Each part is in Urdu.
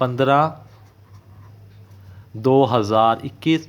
15 2021।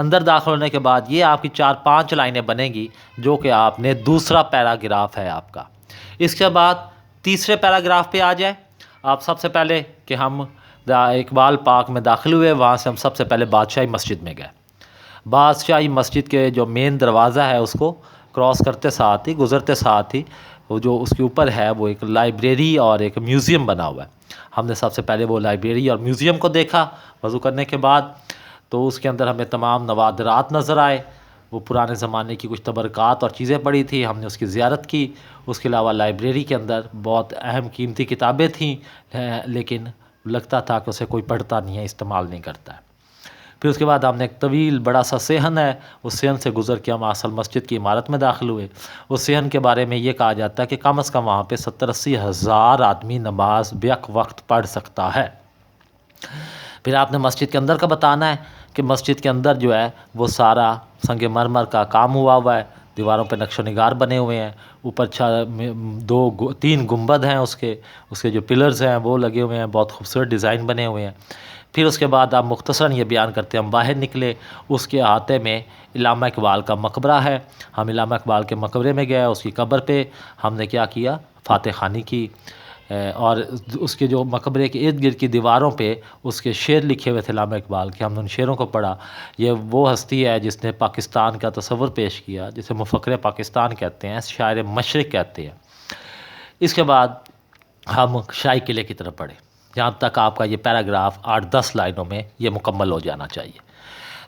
اندر داخل ہونے کے بعد یہ آپ کی 4-5 لائنیں بنیں گی جو کہ آپ نے دوسرا پیراگراف ہے آپ کا۔ اس کے بعد تیسرے پیراگراف پہ آ جائیں آپ۔ سب سے پہلے کہ ہم اقبال پارک میں داخل ہوئے، وہاں سے ہم سب سے پہلے بادشاہی مسجد میں گئے۔ بادشاہی مسجد کے جو مین دروازہ ہے اس کو کراس کرتے ساتھ ہی، گزرتے ساتھ ہی، وہ جو اس کے اوپر ہے وہ ایک لائبریری اور ایک میوزیم بنا ہوا ہے۔ ہم نے سب سے پہلے وہ لائبریری اور میوزیم کو دیکھا وضو کرنے کے بعد، تو اس کے اندر ہمیں تمام نوادرات نظر آئے، وہ پرانے زمانے کی کچھ تبرکات اور چیزیں پڑی تھی، ہم نے اس کی زیارت کی۔ اس کے علاوہ لائبریری کے اندر بہت اہم قیمتی کتابیں تھیں، لیکن لگتا تھا کہ اسے کوئی پڑھتا نہیں ہے، استعمال نہیں کرتا ہے۔ پھر اس کے بعد ہم نے ایک طویل بڑا سا صحن ہے، اس صحن سے گزر کے ہم اصل مسجد کی عمارت میں داخل ہوئے۔ اس صحن کے بارے میں یہ کہا جاتا ہے کہ کم از کم وہاں پہ 70-80 ہزار آدمی نماز بیک وقت پڑھ سکتا ہے۔ پھر آپ نے مسجد کے اندر کا بتانا ہے کہ مسجد کے اندر جو ہے وہ سارا سنگ مرمر کا کام ہوا ہے، دیواروں پہ نقش و نگار بنے ہوئے ہیں، اوپر 3 گنبد ہیں، اس کے جو پلرز ہیں وہ لگے ہوئے ہیں، بہت خوبصورت ڈیزائن بنے ہوئے ہیں۔ پھر اس کے بعد آپ مختصراً یہ بیان کرتے ہیں ہم باہر نکلے، اس کے احاطے میں علامہ اقبال کا مقبرہ ہے، ہم علامہ اقبال کے مقبرے میں گئے، اس کی قبر پہ ہم نے کیا کیا، فاتح خوانی کی، اور اس کے جو مقبرے کے ارد گرد کی دیواروں پہ اس کے شعر لکھے ہوئے تھے علامہ اقبال کے، ہم نے ان شعروں کو پڑھا۔ یہ وہ ہستی ہے جس نے پاکستان کا تصور پیش کیا، جسے مفکر پاکستان کہتے ہیں، شاعر مشرق کہتے ہیں۔ اس کے بعد ہم شاہی قلعے کی طرف بڑھے، جہاں تک آپ کا یہ پیراگراف 8-10 لائنوں میں یہ مکمل ہو جانا چاہیے۔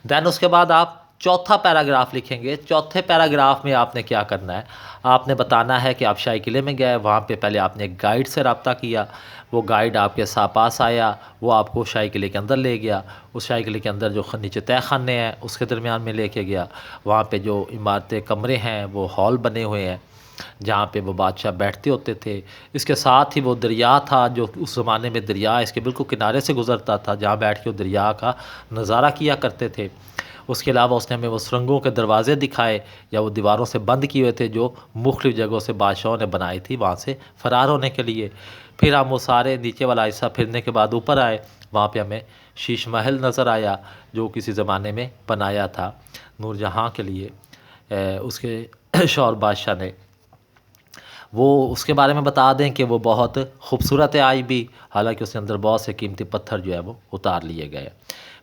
دین اس کے بعد آپ چوتھا پیراگراف لکھیں گے۔ چوتھے پیراگراف میں آپ نے کیا کرنا ہے، آپ نے بتانا ہے کہ آپ شاہی قلعے میں گئے، وہاں پہ پہلے آپ نے ایک گائیڈ سے رابطہ کیا، وہ گائیڈ آپ کے پاس آیا، وہ آپ کو شاہی قلعے کے اندر لے گیا، اس شاہی قلعے کے اندر جو نیچے تہہ خانے ہیں اس کے درمیان میں لے کے گیا، وہاں پہ جو عمارتیں کمرے ہیں وہ ہال بنے ہوئے ہیں جہاں پہ وہ بادشاہ بیٹھتے ہوتے تھے۔ اس کے ساتھ ہی وہ دریا تھا جو اس زمانے میں دریا اس کے بالکل کنارے سے گزرتا تھا، جہاں بیٹھ کے وہ دریا کا نظارہ کیا کرتے تھے۔ اس کے علاوہ اس نے ہمیں وہ سرنگوں کے دروازے دکھائے، یا وہ دیواروں سے بند کیے ہوئے تھے جو مختلف جگہوں سے بادشاہوں نے بنائی تھی وہاں سے فرار ہونے کے لیے۔ پھر ہم وہ سارے نیچے والا حصہ پھرنے کے بعد اوپر آئے، وہاں پہ ہمیں شیش محل نظر آیا جو کسی زمانے میں بنایا تھا نور جہاں کے لیے، اس کے شوہر بادشاہ نے۔ وہ اس کے بارے میں بتا دیں کہ وہ بہت خوبصورت ہے آئی بھی، حالانکہ اس کے اندر بہت سے قیمتی پتھر جو ہے وہ اتار لیے گئے۔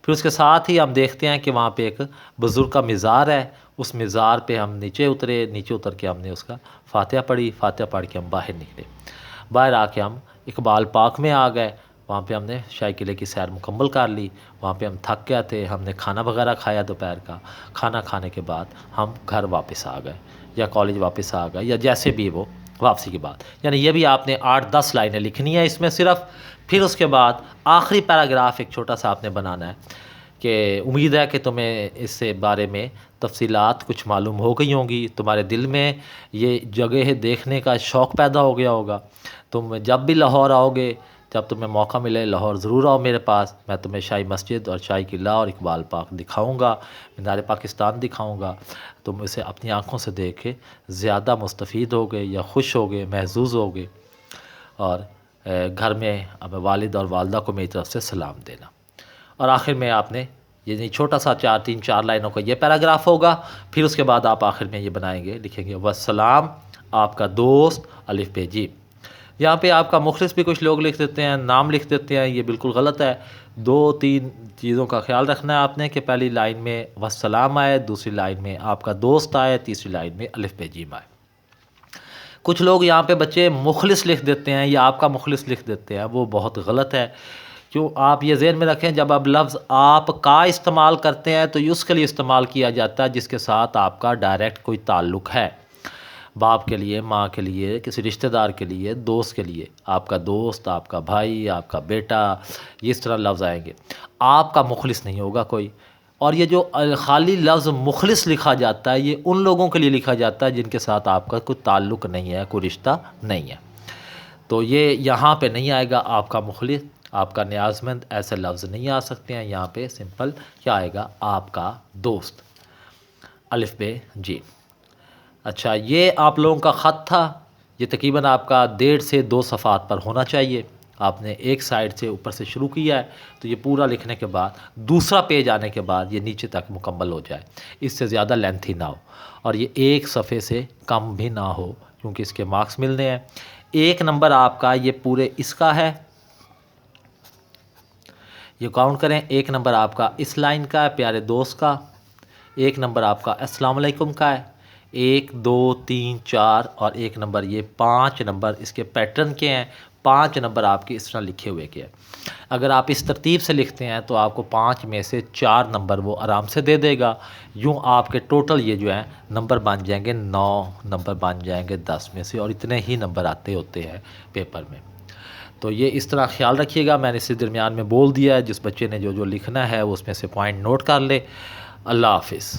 پھر اس کے ساتھ ہی ہم دیکھتے ہیں کہ وہاں پہ ایک بزرگ کا مزار ہے، اس مزار پہ ہم نیچے اترے، نیچے اتر کے ہم نے اس کا فاتحہ پڑھی، فاتحہ پڑھ کے ہم باہر نکلے۔ باہر آ کے ہم اقبال پارک میں آ گئے، وہاں پہ ہم نے شاہی قلعے کی سیر مکمل کر لی۔ وہاں پہ ہم تھک گئے تھے، ہم نے کھانا وغیرہ کھایا دوپہر کا، کھانا کھانے کے بعد ہم گھر واپس آ گئے یا کالج واپس آ گئے، یا جیسے بھی وہ واپسی کے بعد، یعنی یہ بھی آپ نے 8-10 لائنیں لکھنی ہیں اس میں صرف۔ پھر اس کے بعد آخری پیراگراف ایک چھوٹا سا آپ نے بنانا ہے کہ امید ہے کہ تمہیں اس سے بارے میں تفصیلات کچھ معلوم ہو گئی ہوں گی، تمہارے دل میں یہ جگہ دیکھنے کا شوق پیدا ہو گیا ہوگا۔ تم جب بھی لاہور آؤ گے، جب تمہیں موقع ملے لاہور ضرور آؤ میرے پاس، میں تمہیں شاہی مسجد اور شاہی قلعہ اور اقبال پارک دکھاؤں گا، مینار پاکستان دکھاؤں گا۔ تم اسے اپنی آنکھوں سے دیکھ کے زیادہ مستفید ہوگے یا خوش ہوگے، محظوظ ہوگے، اور گھر میں والد اور والدہ کو میری طرف سے سلام دینا۔ اور آخر میں آپ نے یہ چھوٹا سا 3-4 لائنوں کا یہ پیراگراف ہوگا۔ پھر اس کے بعد آپ آخر میں یہ بنائیں گے، لکھیں گے والسلام آپ کا دوست الف ب ج۔ یہاں پہ آپ کا مخلص بھی کچھ لوگ لکھ دیتے ہیں، نام لکھ دیتے ہیں، یہ بالکل غلط ہے۔ 2-3 چیزوں کا خیال رکھنا ہے آپ نے کہ پہلی لائن میں والسلام آئے، دوسری لائن میں آپ کا دوست آئے، تیسری لائن میں الف ب ج آئے۔ کچھ لوگ یہاں پہ بچے مخلص لکھ دیتے ہیں یا آپ کا مخلص لکھ دیتے ہیں، وہ بہت غلط ہے۔ کیوں؟ آپ یہ ذہن میں رکھیں جب آپ لفظ آپ کا استعمال کرتے ہیں تو یہ اس کے لیے استعمال کیا جاتا ہے جس کے ساتھ آپ کا ڈائریکٹ کوئی تعلق ہے، باپ کے لیے، ماں کے لیے، کسی رشتہ دار کے لیے، دوست کے لیے۔ آپ کا دوست، آپ کا بھائی، آپ کا بیٹا، یہ اس طرح لفظ آئیں گے۔ آپ کا مخلص نہیں ہوگا کوئی۔ اور یہ جو خالی لفظ مخلص لکھا جاتا ہے یہ ان لوگوں کے لیے لکھا جاتا ہے جن کے ساتھ آپ کا کوئی تعلق نہیں ہے، کوئی رشتہ نہیں ہے۔ تو یہ یہاں پہ نہیں آئے گا آپ کا مخلص، آپ کا نیاز مند، ایسے لفظ نہیں آ سکتے ہیں۔ یہاں پہ سمپل کیا آئے گا، آپ کا دوست الف ب ج۔ اچھا، یہ آپ لوگوں کا خط تھا، یہ تقریباً آپ کا 1.5 سے 2 صفحات پر ہونا چاہیے۔ آپ نے ایک سائڈ سے اوپر سے شروع کیا ہے تو یہ پورا لکھنے کے بعد دوسرا پیج آنے کے بعد یہ نیچے تک مکمل ہو جائے، اس سے زیادہ لینتھی نہ ہو، اور یہ ایک صفحے سے کم بھی نہ ہو کیونکہ اس کے مارکس ملنے ہیں۔ 1 نمبر آپ کا یہ پورے اس کا ہے، یہ کاؤنٹ کریں، 1 نمبر آپ کا اس لائن کا ہے پیارے دوست کا، 1 نمبر آپ کا السلام علیکم کا ہے، 1 2 3 4 اور 1 نمبر یہ 5 نمبر اس کے پیٹرن کے ہیں، 5 نمبر آپ کے اس طرح لکھے ہوئے کے ہیں۔ اگر آپ اس ترتیب سے لکھتے ہیں تو آپ کو 5 میں سے 4 نمبر وہ آرام سے دے دے گا، یوں آپ کے ٹوٹل یہ جو ہیں نمبر بن جائیں گے 9 نمبر بن جائیں گے 10 میں سے، اور اتنے ہی نمبر آتے ہوتے ہیں پیپر میں۔ تو یہ اس طرح خیال رکھیے گا، میں نے اس درمیان میں بول دیا ہے، جس بچے نے جو جو لکھنا ہے وہ اس میں سے پوائنٹ نوٹ کر لے۔ اللہ حافظ۔